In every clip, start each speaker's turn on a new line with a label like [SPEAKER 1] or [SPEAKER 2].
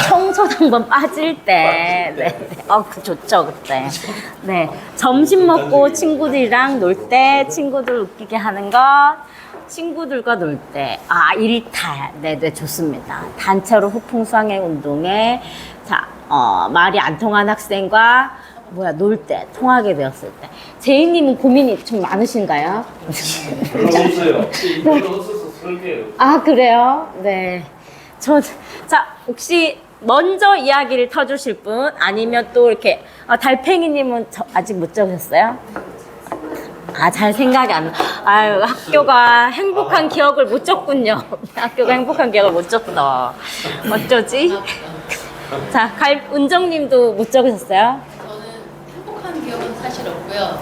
[SPEAKER 1] 청소당번 빠질 때. 네. 그 좋죠, 그때. 네. 점심 먹고 친구들이랑 놀 때, 친구들 웃기게 하는 것. 친구들과 놀 때. 일탈. 네네, 좋습니다. 단체로 후풍수항행 운동에, 자, 말이 안 통한 학생과, 놀 때, 통하게 되었을 때. 제이님은 고민이 좀 많으신가요?
[SPEAKER 2] 없어요. 이거는 없어서 설계요.
[SPEAKER 1] 그래요? 네. 자, 혹시 먼저 이야기를 터주실 분, 아니면 또 이렇게, 달팽이님은 아직 못 적으셨어요? 잘 생각이 안 나. 학교가 행복한 기억을 못 줬군요. 학교가 행복한 기억을 못 줬어. 어쩌지? 자, 은정님도 못 적으셨어요?
[SPEAKER 3] 저는 행복한 기억은 사실 없고요.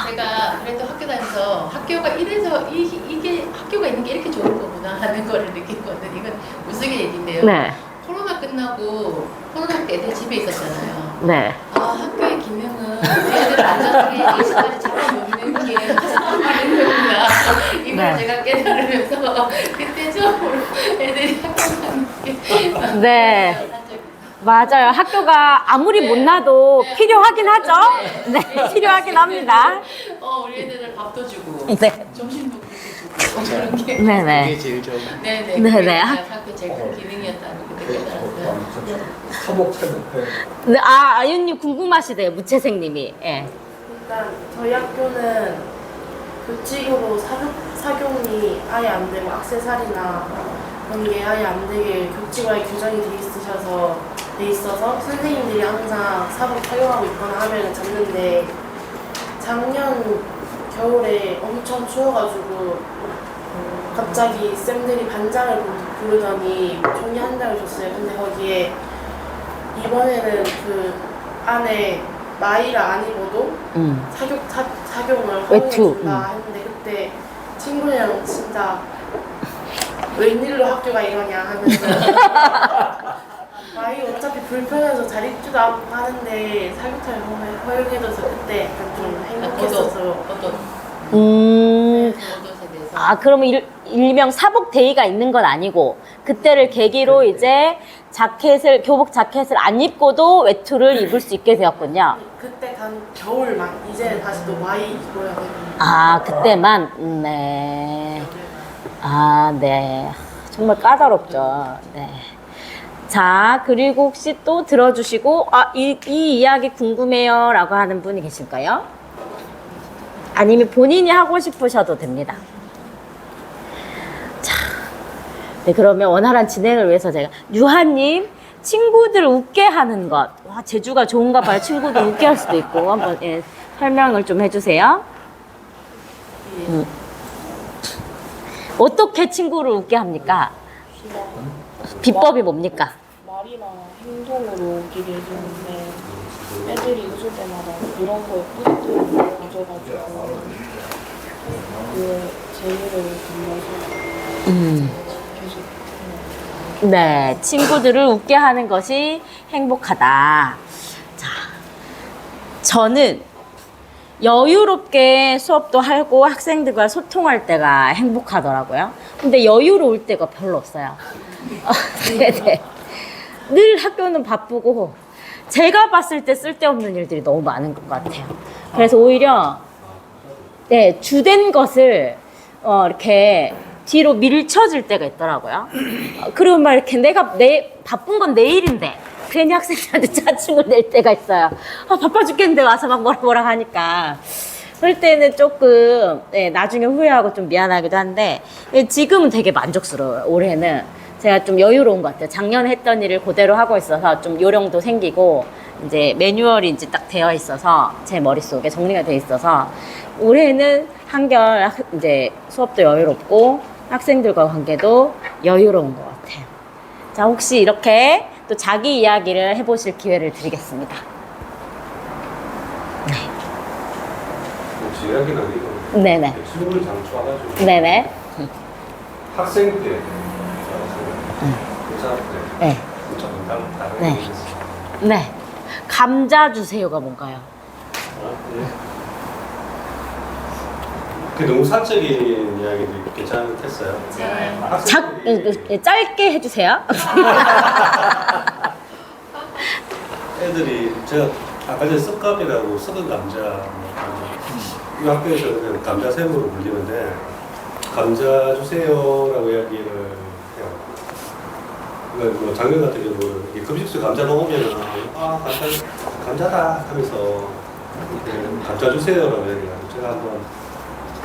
[SPEAKER 3] 제가 그래도 학교 다니면서 학교가 이래서 이게 학교가 있는 게 이렇게 좋은 거구나 하는 거를 느꼈거든요. 이건 우스갯얘기인데요.
[SPEAKER 1] 네.
[SPEAKER 3] 코로나 끝나고 코로나 때 애들 집에 있었잖아요.
[SPEAKER 1] 네.
[SPEAKER 3] 학교의 기능은 애들 안전하게 4시까지 잡아놓는 게 거구나. 이걸
[SPEAKER 1] 네.
[SPEAKER 3] 제가 깨달으면서 그때 처음으로 애들이 학교 가는 게
[SPEAKER 1] 네. 맞아요. 학교가 아무리 못 놔도 필요하긴 하죠. 네, 필요하긴 합니다.
[SPEAKER 3] 우리 애들을 밥도 주고
[SPEAKER 1] 네.
[SPEAKER 3] 점심도 그렇게 주고 그런 게
[SPEAKER 1] 네네.
[SPEAKER 4] 그게 제일 좋은.
[SPEAKER 3] 네네.
[SPEAKER 1] 네네.
[SPEAKER 3] 그게 학교 제일 큰 기능이었다는 게 느껴졌어요.
[SPEAKER 2] 사복차는
[SPEAKER 1] 네, 아윤님 궁금하시대요. 무채색님이. 예.
[SPEAKER 5] 일단 저희 학교는 교칙으로 사교문이 아예 안 되고 액세서리나 그런 게 아예 안 되게 교칙으로 규정이 돼 있어서 선생님들이 항상 사복 착용하고 있거나 하면 잡는데 작년 겨울에 엄청 추워가지고 갑자기 쌤들이 반장을 부르더니 종이 한 장을 줬어요. 근데 거기에 이번에는 그 안에 마이를 안 입어도 사경을 허용해준다 했는데 그때 친구랑 진짜 웬일로 학교가 이러냐 하면서 마이 어차피 불편해서 잘 입지도 않고 하는데 사교차를 허용해줘서 그때 약간 좀 행복했어서
[SPEAKER 1] 그러면 일명 사복 데이가 있는 건 아니고 그때를 계기로 이제 교복 자켓을 안 입고도 외투를 입을 수 있게 되었군요.
[SPEAKER 5] 그때 단 겨울만 이제는 다시 또 마이 입어야 되는
[SPEAKER 1] 그때만. 네. 네. 정말 까다롭죠. 네. 자, 그리고 혹시 또 들어주시고 이 이야기 궁금해요 라고 하는 분이 계실까요? 아니면 본인이 하고 싶으셔도 됩니다. 자, 네, 그러면 원활한 진행을 위해서 제가 유하님, 친구들 웃게 하는 것. 제주가 좋은가 봐요. 친구들 웃게 할 수도 있고 한번 설명을 좀 해주세요. 어떻게 친구를 웃게 합니까? 비법이 뭡니까?
[SPEAKER 6] 말이나 행동으로 웃기게 해주는데 애들이 웃을 때마다 그런 거에 뿌듯함을 가져가지고 그 재미를 보면서 계속
[SPEAKER 1] 네, 친구들을 웃게 하는 것이 행복하다. 자, 저는 여유롭게 수업도 하고 학생들과 소통할 때가 행복하더라고요. 근데 여유로울 때가 별로 없어요. 네네. 늘 학교는 바쁘고 제가 봤을 때 쓸데없는 일들이 너무 많은 것 같아요. 그래서 오히려 주된 것을 이렇게 뒤로 밀쳐줄 때가 있더라고요. 그리고 막 이렇게 바쁜 건 내일인데 괜히 학생들한테 짜증을 낼 때가 있어요. 바빠 죽겠는데 와서 막 뭐라 하니까. 그럴 때는 조금 나중에 후회하고 좀 미안하기도 한데 지금은 되게 만족스러워요. 올해는 제가 좀 여유로운 것 같아요. 작년에 했던 일을 그대로 하고 있어서 좀 요령도 생기고 이제 매뉴얼이 이제 딱 되어 있어서 제 머릿속에 정리가 되어 있어서 올해는 한결 이제 수업도 여유롭고 학생들과 관계도 여유로운 것 같아요. 자, 혹시 이렇게 또 자기 이야기를 해보실 기회를 드리겠습니다.
[SPEAKER 2] 혹시 이야기는 이거
[SPEAKER 1] 네네.
[SPEAKER 2] 친구를 장수해가지고
[SPEAKER 1] 네네.
[SPEAKER 2] 학생 때 교사 때
[SPEAKER 1] 네.
[SPEAKER 2] 조금 다른
[SPEAKER 1] 네.
[SPEAKER 2] 게 있어요.
[SPEAKER 1] 네. 감자 주세요가 뭔가요?
[SPEAKER 2] 그 너무 사적인 이야기도 괜찮겠어요.
[SPEAKER 3] 네.
[SPEAKER 1] 짧게 해주세요.
[SPEAKER 2] 애들이 제가 아까 전에 썩감이라고 썩은 감자 이 학교에서 그냥 감자 샘으로 불리는데 감자 주세요라고 이야기를 해요. 그러니까 뭐 작년 같은 경우는 이 급식소 감자 먹으면은 감자다 하면서 감자 주세요라고 이야기하고 제가 한번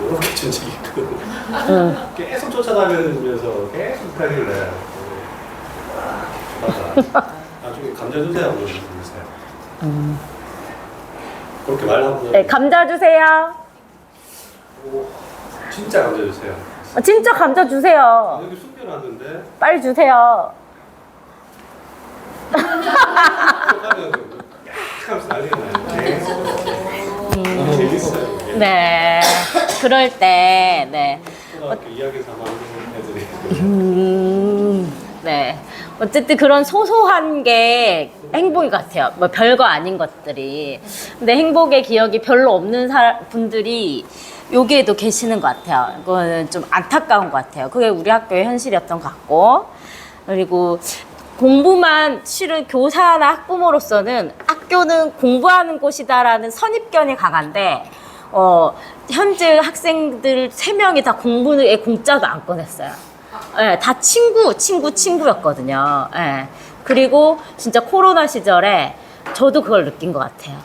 [SPEAKER 2] 이렇게 준 적이 있거든요. 계속 쫓아다니면서 계속 하길래 맞다. 나중에 감자 주세요 하고 그러세요. 그렇게 말하면
[SPEAKER 1] 네, 감자 주세요.
[SPEAKER 2] 진짜 감자 주세요.
[SPEAKER 1] 진짜 감자 주세요.
[SPEAKER 2] 여기 숨겨놨는데
[SPEAKER 1] 빨리 주세요.
[SPEAKER 2] 하면서 난리가 나요. 계속 재밌어요. 이게.
[SPEAKER 1] 네. 그럴 때, 네.
[SPEAKER 2] 초등학교 2학년 3학년 애들이
[SPEAKER 1] 네. 어쨌든 그런 소소한 게 행복인 것 같아요. 뭐 별거 아닌 것들이. 근데 행복의 기억이 별로 없는 분들이 여기에도 계시는 것 같아요. 그거는 좀 안타까운 것 같아요. 그게 우리 학교의 현실이었던 것 같고. 그리고 공부만 실은 교사나 학부모로서는 학교는 공부하는 곳이다라는 선입견이 강한데 현재 학생들 3명이 다 공부에 공짜도 안 꺼냈어요. 네, 다 친구였거든요. 네. 그리고 진짜 코로나 시절에 저도 그걸 느낀 것 같아요.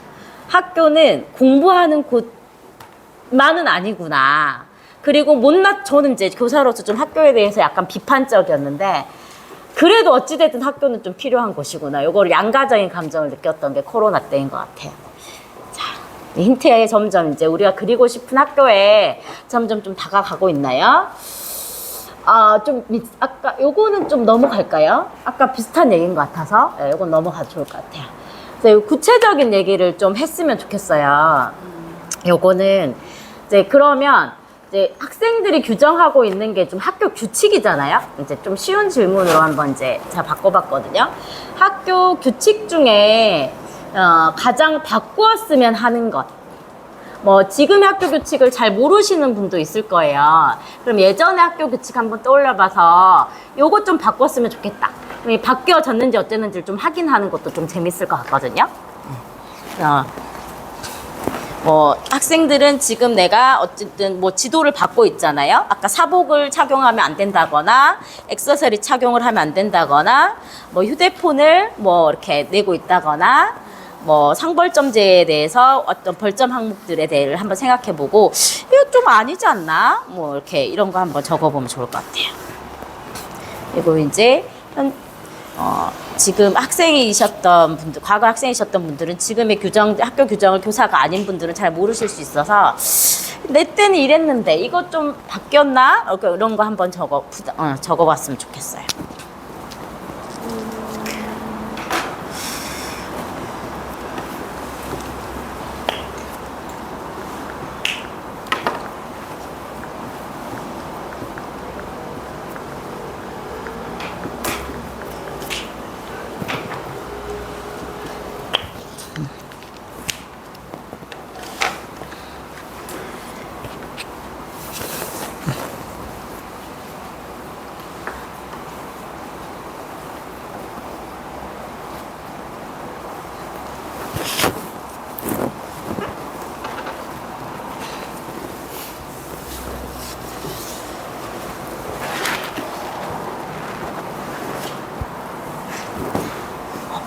[SPEAKER 1] 학교는 공부하는 곳만은 아니구나. 그리고 저는 이제 교사로서 좀 학교에 대해서 약간 비판적이었는데 그래도 어찌됐든 학교는 좀 필요한 곳이구나. 요거를 양가적인 감정을 느꼈던 게 코로나 때인 것 같아요. 자, 힌트에 점점 이제 우리가 그리고 싶은 학교에 점점 좀 다가가고 있나요? 아까 요거는 좀 넘어갈까요? 아까 비슷한 얘기인 것 같아서 네, 요건 넘어가도 좋을 것 같아요. 그래서 구체적인 얘기를 좀 했으면 좋겠어요. 요거는 이제 그러면 이제 학생들이 규정하고 있는 게 좀 학교 규칙이잖아요. 이제 좀 쉬운 질문으로 한번 이제 제가 바꿔봤거든요. 학교 규칙 중에 가장 바꾸었으면 하는 것. 뭐 지금의 학교 규칙을 잘 모르시는 분도 있을 거예요. 그럼 예전의 학교 규칙 한번 떠올려봐서 요거 좀 바꿨으면 좋겠다. 그럼 바뀌어졌는지 어쨌는지를 좀 확인하는 것도 좀 재밌을 것 같거든요. 뭐 학생들은 지금 내가 어쨌든 뭐 지도를 받고 있잖아요. 아까 사복을 착용하면 안 된다거나 액세서리 착용을 하면 안 된다거나 뭐 휴대폰을 뭐 이렇게 내고 있다거나 뭐 상벌점제에 대해서 어떤 벌점 항목들에 대해 한번 생각해보고 이거 좀 아니지 않나? 뭐 이렇게 이런 거 한번 적어보면 좋을 것 같아요. 그리고 이제 지금 학생이셨던 분들, 과거 학생이셨던 분들은 지금의 학교 규정을 교사가 아닌 분들은 잘 모르실 수 있어서 내 때는 이랬는데 이거 좀 바뀌었나? 이런 거 한번 적어봤으면 좋겠어요.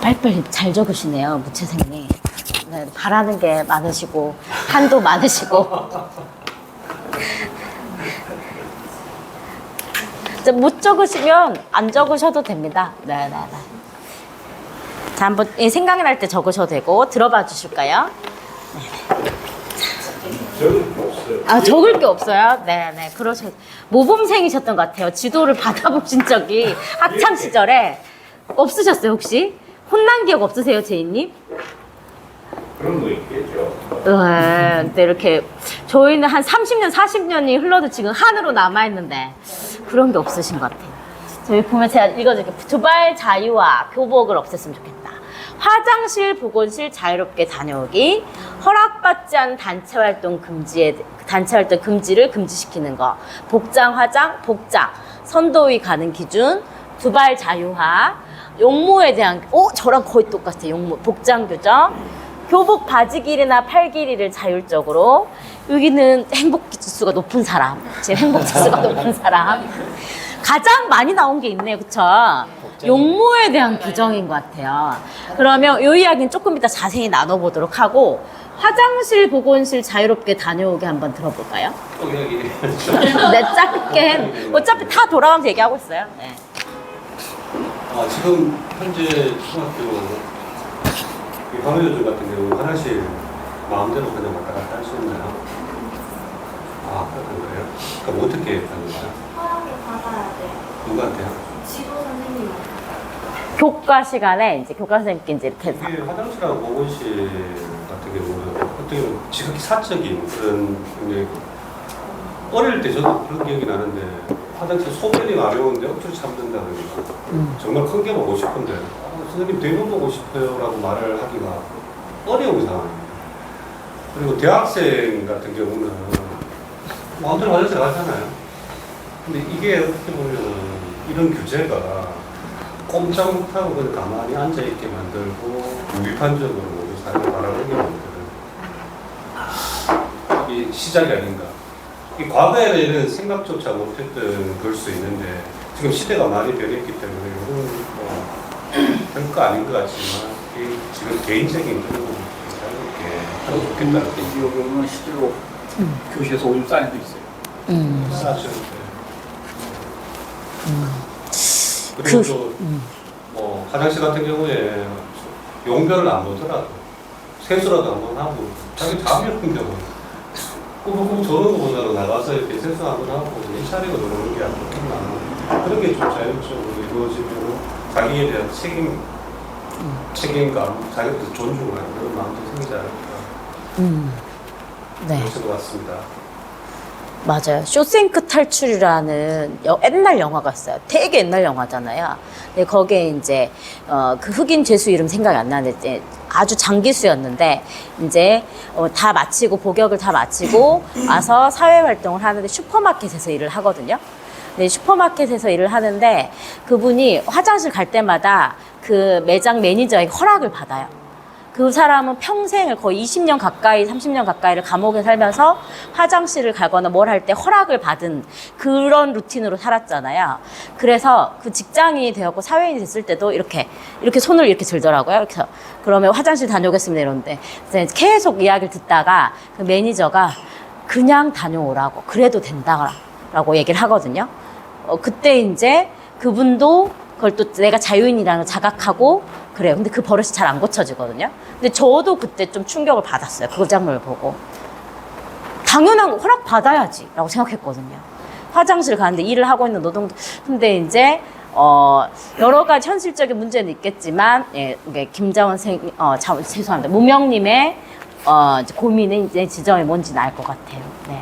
[SPEAKER 1] 빨리빨리 잘 적으시네요, 무채생님. 네, 바라는 게 많으시고 한도 많으시고. 못 적으시면 안 적으셔도 됩니다. 네. 자, 한번 생각이 날 때 적으셔도 되고 들어봐 주실까요?
[SPEAKER 2] 적을 게 없어요.
[SPEAKER 1] 적을 게 없어요? 네. 모범생이셨던 것 같아요. 지도를 받아보신 적이 학창 시절에 없으셨어요, 혹시? 혼난 기억 없으세요, 제이님?
[SPEAKER 2] 그런 거 있겠죠.
[SPEAKER 1] 네, 근데 이렇게 저희는 한 30년, 40년이 흘러도 지금 한으로 남아있는데 그런 게 없으신 것 같아요. 저희 보면 제가 읽어줄게요. 두발 자유와 교복을 없앴으면 좋겠다. 화장실, 보건실 자유롭게 다녀오기, 허락받지 않은 단체 활동 금지를 금지시키는 거, 복장, 화장, 복장, 선도위 가는 기준, 두발 자유화, 용모에 대한, 저랑 거의 똑같아요. 용모, 복장 규정, 교복 바지 길이나 팔 길이를 자율적으로, 여기는 행복 지수가 높은 사람, 제 행복 지수가 높은 사람. 가장 많이 나온 게 있네요, 그쵸? 용모에 대한 규정인 것 같아요. 그러면 이 이야기는 조금 이따 자세히 나눠보도록 하고, 화장실, 보건실 자유롭게 다녀오게 한번 들어볼까요?
[SPEAKER 2] 또 이야기
[SPEAKER 1] 네, 짧게. 어차피 다 돌아가면서 얘기하고 있어요. 네.
[SPEAKER 2] 지금 현재 중학교 화면조절 같은 경우 화장실 마음대로 그냥 왔다 갔다 할 수 있나요? 그런 거예요? 그럼 어떻게 하는 거예요?
[SPEAKER 4] 허락을 받아야 돼요.
[SPEAKER 2] 누구한테요?
[SPEAKER 4] 지도 선생님한테.
[SPEAKER 1] 교과 시간에 이제 교과 선생님께 이제 이렇게
[SPEAKER 2] 이게 화장실하고 보건실 같은 경우는 어떻게 보면 지극히 사적인 그런 이제 어릴 때 저도 그런 기억이 나는데 화장실 소변이 마려운데 억지로 참는다 그러니까 정말 큰 게 보고 싶은데 선생님 대본 보고 싶어요라고 말을 하기가 어려운 상황입니다. 그리고 대학생 같은 경우는 마음대로 화장실 가잖아요. 근데 이게 어떻게 보면 이런 규제가 꼼짝 못하고 그냥 가만히 앉아있게 만들고 무비판적으로 모두 사람을 바라보게 만드는 이 시작이 아닌가. 이 과거에는 이런 생각조차 못했던 걸 수 있는데 지금 시대가 많이 변했기 때문에 이건 별거 아닌 것 같지만 지금 개인적인 그런 부분을 자유롭게 하면 좋겠다는 게
[SPEAKER 7] 이 경우는 실제로 교실에서 오줌 싸는 애도 있어요.
[SPEAKER 2] 싸죠. 그리고 또 화장실 같은 경우에 용별을 안 보더라도 세수라도 한번 하고 자기 잠이 없는데 꾸벅꾸벅 저런 거보다도 나가서 이렇게 세수 한번 하고 이 차례가 노는 게 안 좋겠나. 그런 게 좀 자율적으로 이루어지면 자기에 대한 책임감, 자기에 대해서 존중하는 그런 마음도 생기지 않을까.
[SPEAKER 1] 네.
[SPEAKER 2] 그런 것 같습니다.
[SPEAKER 1] 맞아요. 쇼생크 탈출이라는 옛날 영화가 있어요. 되게 옛날 영화잖아요. 근데 거기에 이제 그 흑인 죄수 이름 생각이 안 나는데 이제 아주 장기수였는데 이제 다 마치고 복역을 다 마치고 와서 사회 활동을 하는데 슈퍼마켓에서 일을 하거든요. 근데 슈퍼마켓에서 일을 하는데 그분이 화장실 갈 때마다 그 매장 매니저에게 허락을 받아요. 그 사람은 평생을 거의 20년 가까이, 30년 가까이를 감옥에 살면서 화장실을 가거나 뭘 할 때 허락을 받은 그런 루틴으로 살았잖아요. 그래서 그 직장인이 되었고 사회인이 됐을 때도 이렇게 손을 이렇게 들더라고요. 그래서 그러면 화장실 다녀오겠습니다 이러는데 계속 이야기를 듣다가 그 매니저가 그냥 다녀오라고 그래도 된다라고 얘기를 하거든요. 그때 이제 그분도 그걸 또 내가 자유인이라는 걸 자각하고 그래요. 근데 그 버릇이 잘 안 고쳐지거든요. 근데 저도 그때 좀 충격을 받았어요. 그 장면을 보고. 당연한 거 허락 받아야지 라고 생각했거든요. 화장실 가는데 일을 하고 있는 노동자. 근데 이제 여러 가지 현실적인 문제는 있겠지만 김자원 죄송합니다. 무명님의 이제 고민은 이제 지점이 뭔지는 알 것 같아요. 네.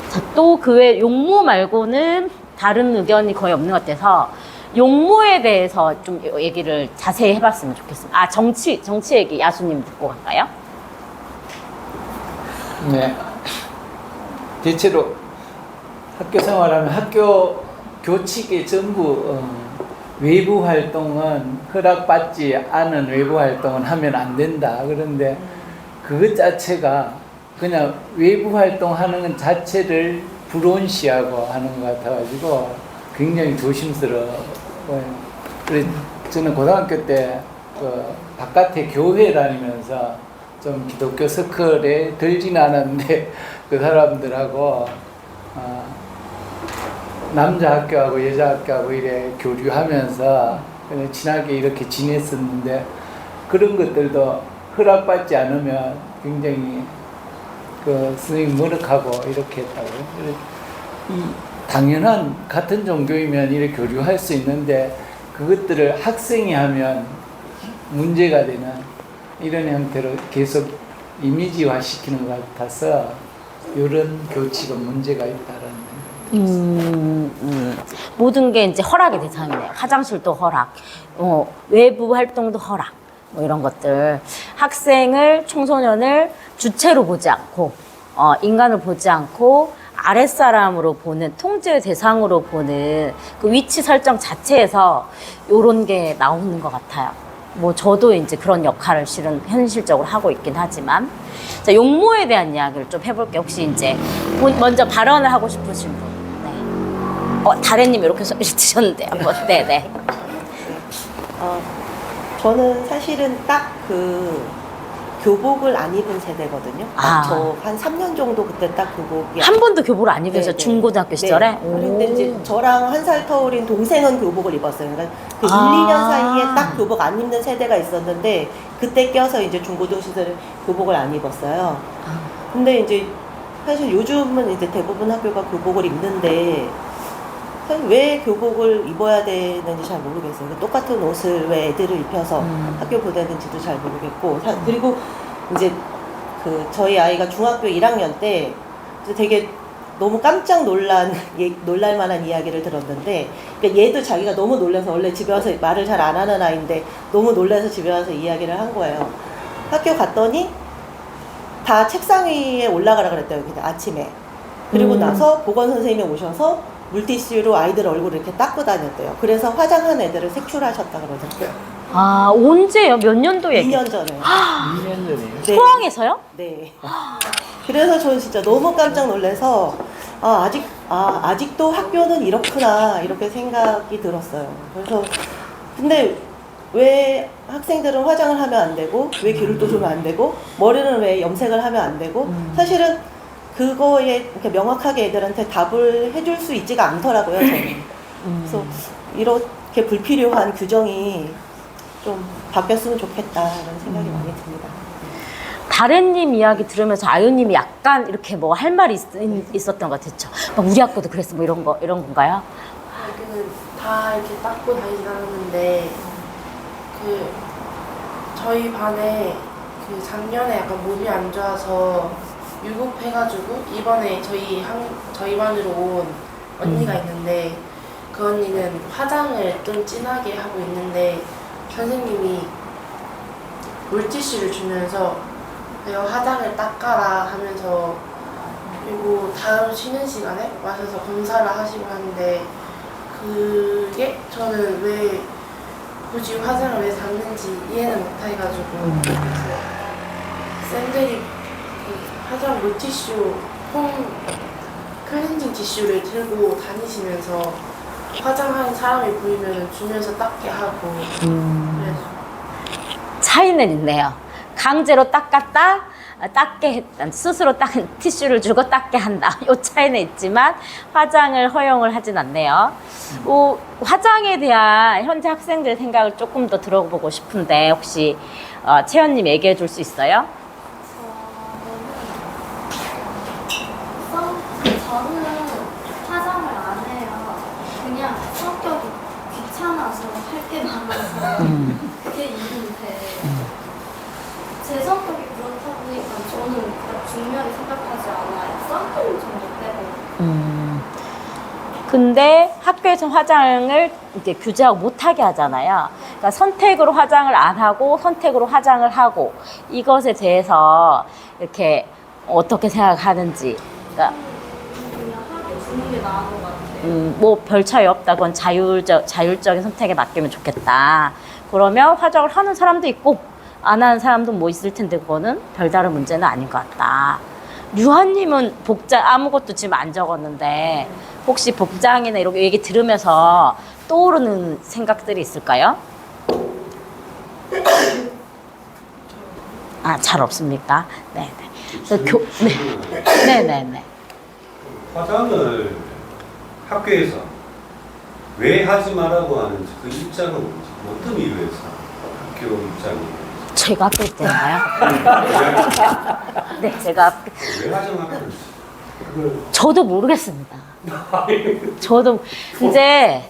[SPEAKER 1] 자, 또 그 외 용모 말고는 다른 의견이 거의 없는 것 같아서 용모에 대해서 좀 얘기를 자세히 해봤으면 좋겠습니다. 정치 얘기 야수님 듣고 갈까요?
[SPEAKER 7] 네. 대체로 학교 생활하면 학교 교칙에 전부 외부 활동은 허락받지 않은 외부 활동은 하면 안 된다. 그런데 그것 자체가 그냥 외부 활동하는 것 자체를 불온시하고 하는 것 같아가지고 굉장히 조심스러워요. 그래서 저는 고등학교 때 바깥에 교회 다니면서 좀 기독교 서클에 들진 않았는데 그 사람들하고 남자 학교하고 여자 학교하고 이래 교류하면서 그냥 친하게 이렇게 지냈었는데 그런 것들도 허락받지 않으면 굉장히 그 선생님 머쓱하고 이렇게 했다고요. 이 당연한 같은 종교이면 이렇게 교류할 수 있는데 그것들을 학생이 하면 문제가 되는 이런 형태로 계속 이미지화 시키는 것 같아서 이런 교칙은 문제가 있다라는
[SPEAKER 1] 모든 게 이제 허락의 대상이네요. 화장실도 허락, 외부 활동도 허락, 뭐 이런 것들. 학생을, 청소년을 주체로 보지 않고, 인간을 보지 않고, 아랫사람으로 보는, 통제 대상으로 보는 그 위치 설정 자체에서 요런 게 나오는 것 같아요. 뭐 저도 이제 그런 역할을 실은 현실적으로 하고 있긴 하지만. 자, 용모에 대한 이야기를 좀 해볼게요. 혹시 이제 먼저 발언을 하고 싶으신 분. 네. 다래님 이렇게 소리 드셨는데 한번. 네네.
[SPEAKER 8] 저는 사실은 딱 교복을 안 입은 세대거든요. 저 한 3년 정도 그때 딱 교복이
[SPEAKER 1] 한 번도 교복을 안 입으셨어요?
[SPEAKER 8] 네,
[SPEAKER 1] 중고등학교 시절에?
[SPEAKER 8] 그런데 이제 저랑 한 살 터울인 동생은 교복을 입었어요. 그러니까 그 1,
[SPEAKER 1] 아.
[SPEAKER 8] 2년 사이에 딱 교복 안 입는 세대가 있었는데 그때 껴서 이제 중고등 시절에 교복을 안 입었어요. 근데 이제 사실 요즘은 이제 대부분 학교가 교복을 입는데 사실 왜 교복을 입어야 되는지 잘 모르겠어요. 똑같은 옷을 왜 애들을 입혀서 학교 보내는지도 잘 모르겠고 그리고 이제 저희 아이가 중학교 1학년 때 되게 너무 깜짝 놀랄 만한 이야기를 들었는데 그러니까 얘도 자기가 너무 놀라서 원래 집에 와서 말을 잘 안 하는 아이인데 너무 놀라서 집에 와서 이야기를 한 거예요. 학교 갔더니 다 책상 위에 올라가라 그랬대요. 그냥 아침에. 그리고 나서 보건 선생님이 오셔서 물티슈로 아이들 얼굴을 이렇게 닦고 다녔대요. 그래서 화장한 애들을 색출하셨다 그러더라고요.
[SPEAKER 1] 아, 언제요? 몇 년도 얘기?
[SPEAKER 8] 2년 전에요.
[SPEAKER 7] 2년 전이에요.
[SPEAKER 8] 네.
[SPEAKER 1] 포항에서요?
[SPEAKER 8] 네. 그래서 저는 진짜 너무 깜짝 놀라서 아직도 학교는 이렇구나 이렇게 생각이 들었어요. 그래서 근데 왜 학생들은 화장을 하면 안 되고 왜 귀를 뚫으면 안 되고 머리는 왜 염색을 하면 안 되고 사실은 그거에 이렇게 명확하게 애들한테 답을 해줄 수 있지가 않더라고요. 저는. 그래서 이렇게 불필요한 규정이 좀 바뀌었으면 좋겠다라는 생각이 많이 듭니다.
[SPEAKER 1] 다래님 이야기 들으면서 아유님이 약간 이렇게 뭐 할 말이 있었던 것 같았죠. 막 우리 학교도 그랬어 뭐 이런 건가요?
[SPEAKER 5] 여기는 다 이렇게 닦고 다니진 않았는데 저희 반에 작년에 약간 몸이 안 좋아서 유급해가지고 이번에 저희 반으로 온 언니가 있는데 그 언니는 화장을 좀 진하게 하고 있는데 선생님이 물티슈를 주면서 내가 화장을 닦아라 하면서 그리고 다음 쉬는 시간에 와셔서 검사를 하시고 하는데 그게 저는 왜 굳이 화장을 왜 닦는지 이해는 못해가지고 쌤들이 화장 물티슈, 클렌징 티슈를 들고 다니시면서 화장한 사람이 보이면 주면서 닦게 하고 그래서
[SPEAKER 1] 차이는 있네요. 강제로 닦게 스스로 티슈를 주고 닦게 한다. 이 차이는 있지만 화장을 허용을 하진 않네요. 화장에 대한 현재 학생들 생각을 조금 더 들어보고 싶은데 혹시 채연님 얘기해 줄 수 있어요?
[SPEAKER 4] 저는 화장을 안 해요. 그냥 성격이 귀찮아서 할 게 많아서 그게 이유인데 제 성격이 그렇다 보니까 저는 그냥 중요하게 생각하지 않아요. 선크림 정도 빼고.
[SPEAKER 1] 근데 학교에서 화장을 이렇게 규제하고 못하게 하잖아요. 그러니까 선택으로 화장을 안 하고 선택으로 화장을 하고 이것에 대해서 이렇게 어떻게 생각하는지. 그러니까
[SPEAKER 4] 그냥 하게 주는 게 나은 것 같아요.
[SPEAKER 1] 뭐 별 차이 없다. 그건 자율적인 선택에 맡기면 좋겠다. 그러면 화장을 하는 사람도 있고 안 하는 사람도 뭐 있을 텐데 그거는 별다른 문제는 아닌 것 같다. 류한님은 복장 아무것도 지금 안 적었는데 혹시 복장이나 이런 얘기 들으면서 떠오르는 생각들이 있을까요? 잘 없습니까? 네네. 네네네.
[SPEAKER 2] 화장을 학교에서 왜 하지 말라고 하는지 그 입장은 뭔지 어떤 이유에서 학교 입장이
[SPEAKER 1] 제가 학교 때인가요? 네, 제가
[SPEAKER 2] 왜 화장하는지 그걸
[SPEAKER 1] 저도 모르겠습니다. 저도 이제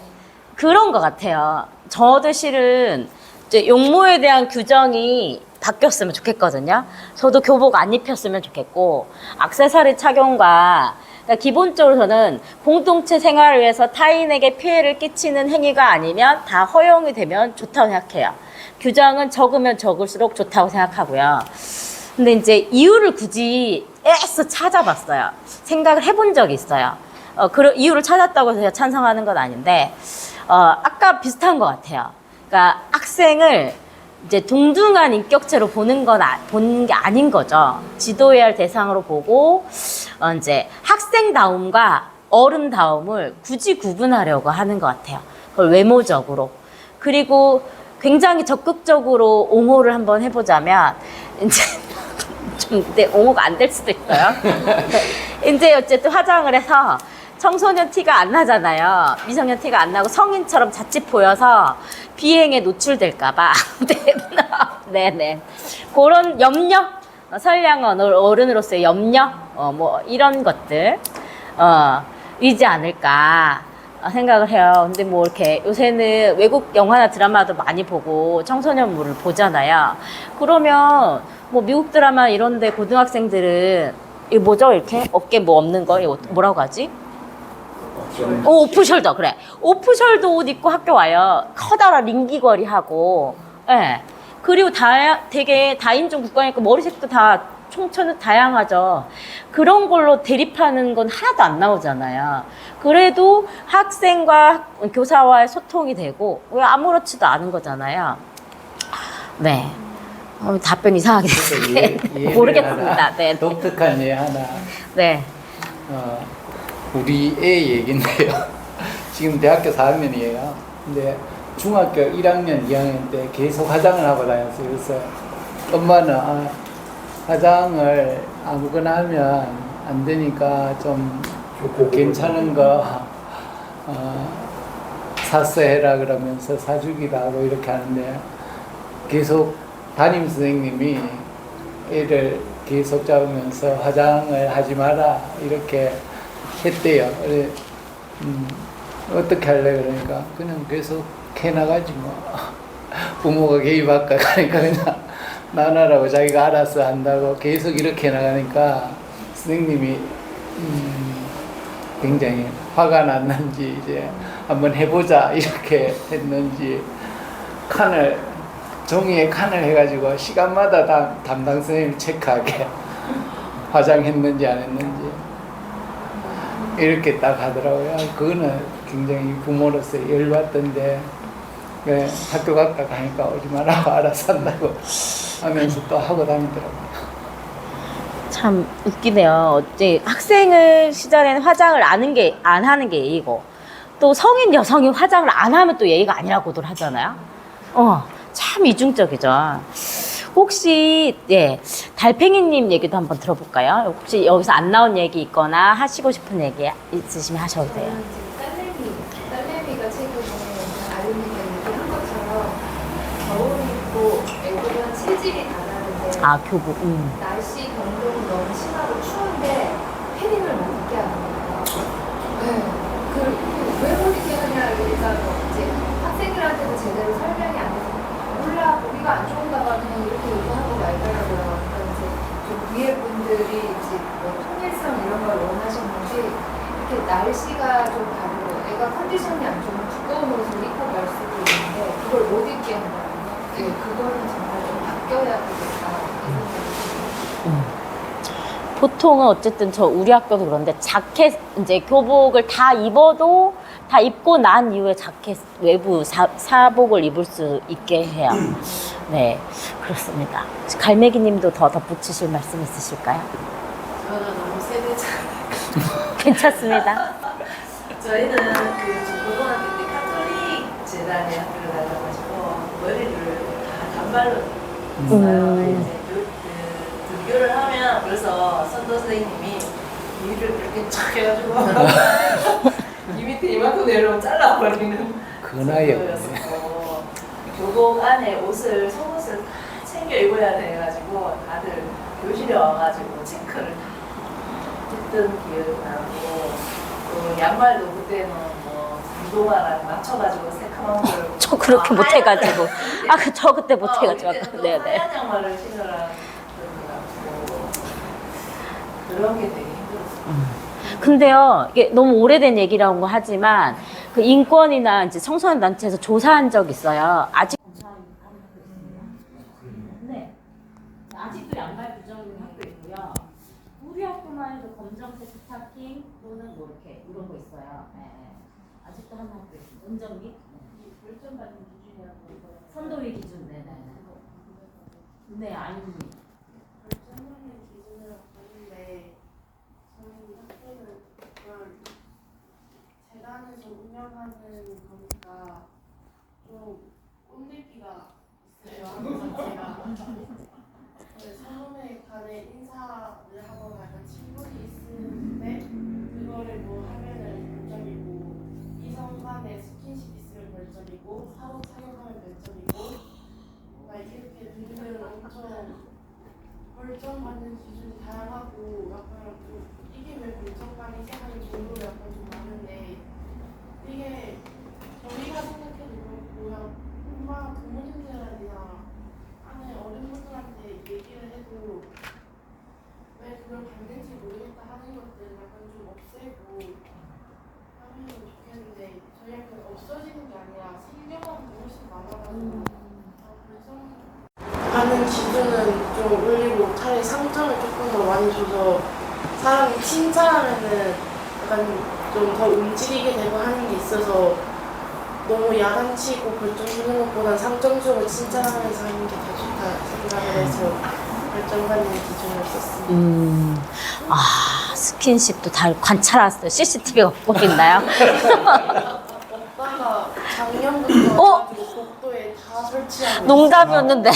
[SPEAKER 1] 그런 것 같아요. 저도 실은 이제 용모에 대한 규정이 바뀌었으면 좋겠거든요. 저도 교복 안 입혔으면 좋겠고 액세서리 착용과 그러니까 기본적으로 저는 공동체 생활을 위해서 타인에게 피해를 끼치는 행위가 아니면 다 허용이 되면 좋다고 생각해요. 규정은 적으면 적을수록 좋다고 생각하고요. 근데 이제 이유를 굳이 애써 찾아봤어요. 생각을 해본 적이 있어요. 그런 이유를 찾았다고 해서 제가 찬성하는 건 아닌데, 아까 비슷한 것 같아요. 그러니까 학생을 이제 동등한 인격체로 보는 게 아닌 거죠. 지도해야 할 대상으로 보고, 이제 학생다움과 어른다움을 굳이 구분하려고 하는 것 같아요. 그걸 외모적으로. 그리고 굉장히 적극적으로 옹호를 한번 해보자면, 이제 좀 근데 옹호가 안 될 수도 있어요. 이제 어쨌든 화장을 해서 청소년 티가 안 나잖아요. 미성년 티가 안 나고 성인처럼 자칫 보여서 비행에 노출될까봐. 네네. 그런 염려, 선량한 어른으로서의 염려, 뭐 이런 것들, 이지 않을까 생각을 해요. 근데 뭐 이렇게 요새는 외국 영화나 드라마도 많이 보고 청소년물을 보잖아요. 그러면 뭐 미국 드라마 이런데 고등학생들은 이거 뭐죠? 이렇게 어깨 뭐 없는 거 이거 뭐라고 하지? 오프숄더 그래. 오프숄더 옷 입고 학교 와요. 커다란 링기거리 하고, 예. 그리고 되게 다인종 국가니까 머리색도 다 총천은 다양하죠. 그런 걸로 대립하는 건 하나도 안 나오잖아요. 그래도 학생과 교사와의 소통이 되고 왜 아무렇지도 않은 거잖아요. 네. 답변 이상하게 됐어요. 모르겠습니다. 네.
[SPEAKER 7] 독특한 예 하나.
[SPEAKER 1] 네.
[SPEAKER 7] 우리 애 얘긴데요. 지금 대학교 4학년이에요. 근데 중학교 1학년, 2학년 때 계속 화장을 하고 다녔어요. 그래서 엄마는 화장을 아무거나 하면 안 되니까 좀 괜찮은 거 샀어 해라 그러면서 사주기도 하고 이렇게 하는데 계속 담임 선생님이 애를 계속 잡으면서 화장을 하지 마라 이렇게 했대요. 그래, 어떻게 할래 그러니까 그냥 계속 해나가지 뭐. 부모가 개입할까 그러니까 그냥 나나라고 자기가 알아서 한다고 계속 이렇게 나가니까 선생님이 굉장히 화가 났는지 이제 한번 해보자 이렇게 했는지 종이에 칸을 해가지고 시간마다 담당 선생님이 체크하게 화장했는지 안 했는지 이렇게 딱 하더라고요. 그거는 굉장히 부모로서 열받던데 왜 학교 갔다 가니까 오지 말라고 알아서 한다고 하면서 또 하고 다니더라고요.
[SPEAKER 1] 참 웃기네요. 어째 학생을 시절에는 화장을 안 하는 게 예의고 또 성인 여성이 화장을 안 하면 또 예의가 아니라고들 하잖아요. 참 이중적이죠. 혹시 달팽이님 얘기도 한번 들어볼까요? 혹시 여기서 안 나온 얘기 있거나 하시고 싶은 얘기 있으시면 하셔도 돼요.
[SPEAKER 9] 딸내미가 최근에 아름이가 얘기한 것처럼 겨울 입고 애들은 체질이 다르는데
[SPEAKER 1] 교복.
[SPEAKER 9] 날씨 변동이 너무 심하고 추운데 패딩을 못 입게 하는 거예요. 네. 왜 못 입게 하냐 그러니까 이제 학생들한테도 제대로 설명이 안 돼서 몰라 보기가 안 좋은가 봐 그냥 이렇게 얘기하고 말더라고요. 그러니까 이제 좀 위에 분들이 이제 뭐 통일성 이런 걸 원하셨는지 이렇게 날씨가 좀 다르고 애가 컨디션이 안 좋으면 두꺼운 옷을 입고 갈 수도 있는데 그걸 못 입게 한다거든요. 네, 그거는 정말 좀 바뀌어야 되겠다 이 생각이 듭니다.
[SPEAKER 1] 보통은 어쨌든 우리 학교도 그런데 자켓 이제 교복을 다 입고 난 이후에 자켓 외부 사복을 입을 수 있게 해요. 네, 그렇습니다. 갈매기님도 더 덧붙이실 말씀 있으실까요?
[SPEAKER 3] 저는 너무 세대잖아요.
[SPEAKER 1] 괜찮습니다.
[SPEAKER 10] 저희는 그 고등학교 때 카톨릭 재단에 학교를 다녀가지고 머리를 다 단발로 했어요. 이제 등교를 하면 그래서 선도 선생님이 위를 이렇게 착 해가지고 이 밑에 이만큼 내려오면 잘라버리는
[SPEAKER 7] 그 나이에
[SPEAKER 10] 거였었고 교복 안에 속옷을 다 챙겨 입어야 돼가지고 다들 교실에 와가지고 체크를 다 했던 기억이 나고 또 양말도 그때는 뭐 운동화랑 맞춰가지고 새카만 걸
[SPEAKER 1] 저 그렇게 못해가지고 저 그때 못해가지고 네네.
[SPEAKER 10] 하얀 양말을 신으라 그러더라고. 그런 게 되게 힘들었어요.
[SPEAKER 1] 근데요, 이게 너무 오래된 얘기라고 하지만 그 인권이나 이제 청소년 단체에서 조사한 적 있어요. 아직 네, 아직도 양말 부정 있는 학교 있고요. 우리 학교만 해도 검정색 스타킹 또는 뭐 이렇게 이런 거 있어요. 네. 아직도 한 학교 있습니다. 운전기 결정받는 기준이라고 선도위 기준. 네네. 네, 아닙니다.
[SPEAKER 5] 결정하는 기준으로 보는데 저희 학교는 그걸 재단에서 운영하는 거니까 좀 꼰대기가 있어요. 항상 제가 처음에 간에 인사를 하거나 약간 친분이 있는데 그거를 뭐 하면은 별점이고 이성 간에 스킨십 있으면 별점이고 사복 착용하면 별점이고 막 이렇게 등등 엄청 벌점 받는 기준이 다양하고 약간 좀 이게 왜 벌점감이지 하는 정도로 약간 좀 많은데 이게 저희가 생각해도 그렇고 그냥 엄마 부모님들이나 아니 어른분들한테 얘기를 해도 왜 그걸 받는지 모르겠다 하는 것들은 약간 좀 없애고 하면 좋겠는데 저희 학교는 없어지는 게 아니라 생겨나는 게 훨씬 많아가지고 벌점 하는 기준은 좀 올리고 차라리 상점을 조금 더 많이 줘서 사람이 칭찬하면은 약간 좀 더 움직이게 되고 하는 게 있어서 너무 야단치고 벌점 주는 것보단 상점 주고 칭찬하면서 하는 게 더 좋다 생각을 해서 벌점 받는 기준을 썼습니다.
[SPEAKER 1] 아, 스킨십도 다 관찰했어요. CCTV가 꼭 있나요?
[SPEAKER 5] 오빠가 작년부터 가지고 복도에 다 설치하고
[SPEAKER 1] 농담이었는데.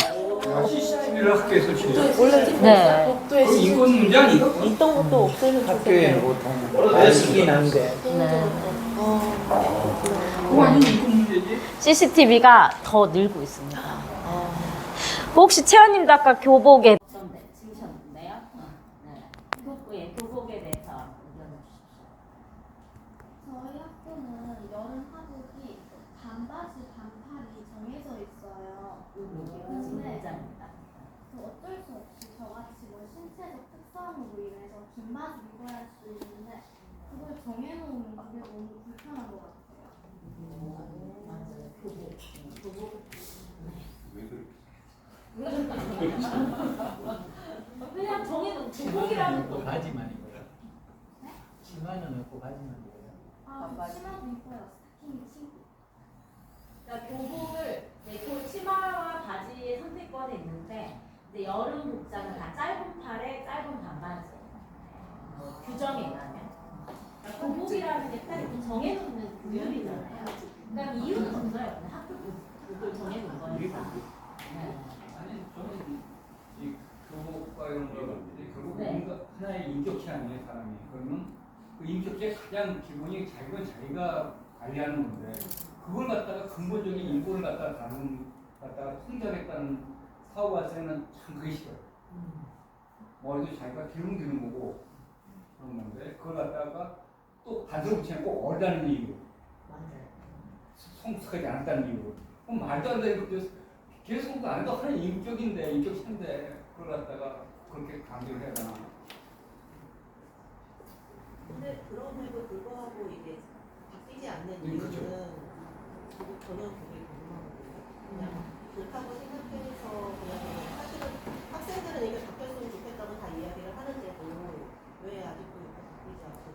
[SPEAKER 11] CCTV를 학교에서 진짜
[SPEAKER 8] 원래
[SPEAKER 1] 네.
[SPEAKER 5] 복도에
[SPEAKER 11] 그 인권 문제 아니에요?
[SPEAKER 8] 있던 것도 없애면
[SPEAKER 7] 학교에
[SPEAKER 8] 좋겠네요.
[SPEAKER 7] 보통 아시긴 한데
[SPEAKER 11] 그거 완전 인권 문제지.
[SPEAKER 1] CCTV가 더 늘고 있습니다. 혹시 채원님도 아까 교복에 찍으셨는데요? 네. 교복에 대해서 의견을 주십시오.
[SPEAKER 4] 저희 학교는 여름 하복이 반바지 반팔이 정해져 있어요. 근데 어쩔 수 없이 저같이 뭐 신체적 특성으로 인해서 긴 바지 입어야 할 수 있는데 그걸 정해놓으면 그게 너무 불편한 것 같아요.
[SPEAKER 1] 그냥 정해놓은 교복이라는 거.
[SPEAKER 7] 바지만 입어요. 치마는 없고 바지만 입어요.
[SPEAKER 4] 치마도 입어요. 스타킹 신고.
[SPEAKER 1] 그러니까 교복을 치마와 바지 선택권이 있는데 이제 여름 복장은 다 짧은 팔에 짧은 반바지 규정에 의하면 그러니까 교복이라는 게 딱 정해놓는 규율이잖아요. 그러니까 이유는 없어요. 그냥 학교 교복을 정해놓은 거니까. 네.
[SPEAKER 11] 아니 저는 이 교복과 이런 거 결국
[SPEAKER 1] 네.
[SPEAKER 11] 뭔가 하나의 인격체 아니에요 사람이. 그러면 그 인격체의 가장 기본이 자기가 관리하는 건데 그걸 갖다가 근본적인 인권을 갖다가 통제하겠다는 사고가 있으면 참 그게 싫어요. 머리도 자기가 기르는 거고 그런 건데 그걸 갖다가 또 반대로 붙이면 꼭 어리다는 이유로 성숙하지 않았다는 이유로 그럼 말도 안 되는 것도 계속 안 해도 하나의 인격체인데 그걸 갖다가 그렇게 강조를 해야 되나.
[SPEAKER 8] 근데 그럼에도 불구하고 이게 바뀌지 않는
[SPEAKER 11] 그렇죠.
[SPEAKER 8] 이유는 저는 되게 궁금하거든요. 그냥 좋다고 생각해서 그냥 사실은 학생들은 이게 바뀌었으면 좋겠다고 다 이야기를 하는데도 왜 아직도 이렇게 바뀌지 않고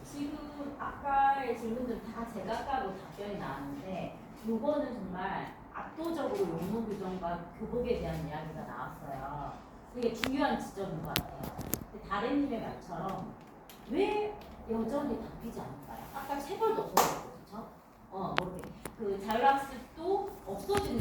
[SPEAKER 1] 지금 아까의 질문들 다 제각각으로 답변이 나왔는데 요거는 정말 압도적으로 용문 규정과 교복에 대한 이야기가 나왔어요. 되게 중요한 지점인 것 같아요. 다른님의 말처럼 왜 여전히 바뀌지 않을까요? 아까 체벌도 없어졌고, 그렇죠? 모르게 그 자율학습도 없어지는